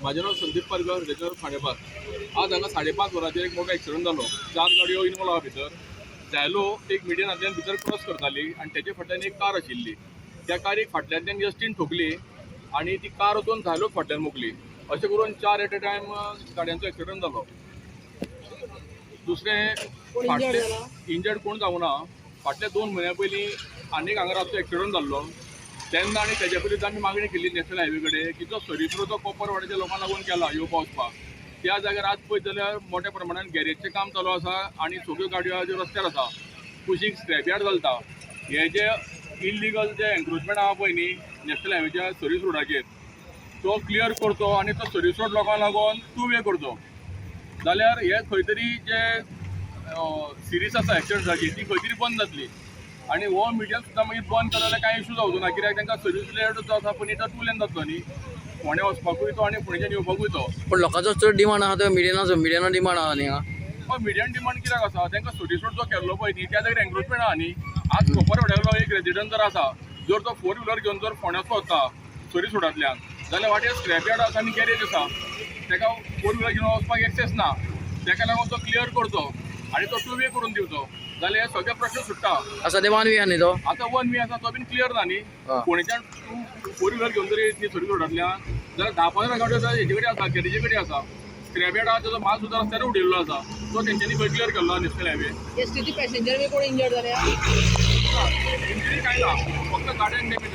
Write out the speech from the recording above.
माझे नाव संदीप पालकर, रेजर खांडेपार. आज हांगा 5:30 वरांचेर एक मोठो एक्सिडंट जालो. 4 गाडयो इन्वॉल्व आहा भितर. जायलो एक मिडियनांतल्यान भितर क्रॉस करताली आनी तेजे फाटल्यान एक कार आशिल्ली. त्या कारीक फाटल्यान जस्टीन ठोकली आनी ती कार वचून जायलोच फाटल्यान मुकली. अशें करून 4 एट अ टायम गाडयांचो एक्सिडंट जालो. दुसरें फाटले इंजर्ड कोण जावना. फाटल्या 2 म्हयन्यां पयलीं आनीक हांगा रातचो एक्सिडंट जाल्लो. तेन्ना आनी तेजे पयलीं आमी मागणी केल्ली नॅशनल हायवे कडेन की जो सर्वीस रोड तो कोपरवाड्याच्या लोकांक लागून केला येवपा वचपाक. त्या जाग्यार आज पळयत जाल्यार मोठ्या प्रमाणान गॅरेजचें काम चालू आसा आनी सगळ्यो गाडयो आज रस्त्यार आसा. कुशीक स्क्रॅप यार्ड चलता. हे जे इल्लिगल जे एन्क्रोचमेंट आहा पळय न्ही नॅशनल हायवेच्या सर्वीस रोडाचेर तो क्लियर करचो आनी तो सर्वीस रोड लोकांक लागून 2 वे करचो. जाल्यार हे खंय तरी जे सिरीज आसा एक्सिडंटाची ती खंय तरी बंद जातली. आनी हो मिडियम सुद्दां मागीर बंद केलो जाल्यार कांय इशू जावचो ना. कित्याक तांकां सर्वीस लेट जो आसा पण तो 2 लेन जातलो न्ही. फोंड्या वचपाकूय तो आनी फोंडेच्यान येवपाकूय तो. पण लोकांचो चड डिमांड आहा तो मिडियना डिमांड आहा न्ही हांगा. हय मिडियम डिमांड कित्याक आसा तांकां सर्वीस रोड जो केल्लो पळय न्ही त्या जाग्यार एन्क्रोचमेंट आहा न्ही. आज कोपरवाड्यालो एक रेजिडंट जर आसा जर तो 4 व्हिलर घेवन जर फोंड्याचो वता सर्वीस रोडांतल्यान जाल्यार वाटेर स्क्रॅप यार्ड आसा आनी गॅरेज आसा. ताका 4 व्हिलर घेवन वचपाक एक्सेस ना. ताका लागून तो क्लियर करचो आनी तो 2 वे करून दिवचो जाल्यार हे सगळे प्रश्न सुट्टा. आसा ते 1 वे आहा न्ही तो. आतां 1 वे आसा तो बीन क्लियर ना न्ही. फोंडेच्यान 4 व्हिलर घेवन जर येत न्ही सर्वीस रोडांतल्यान जाल्यार 10-15 गाडयो आसा हेजे कडेन आसा गॅरेजे कडेन आसा. स्क्रॅप यार्ड आहा तेजो माल सुद्दां रस्त्यार उडयल्लो आसा. तो तेंच्यांनी खंय क्लियर केल्लो नॅशनल हायवे. एसटीची पॅसेंजर बी कोण इंजर्ड जाल्या? इंजरी कांय ना फक्त गाड्यांक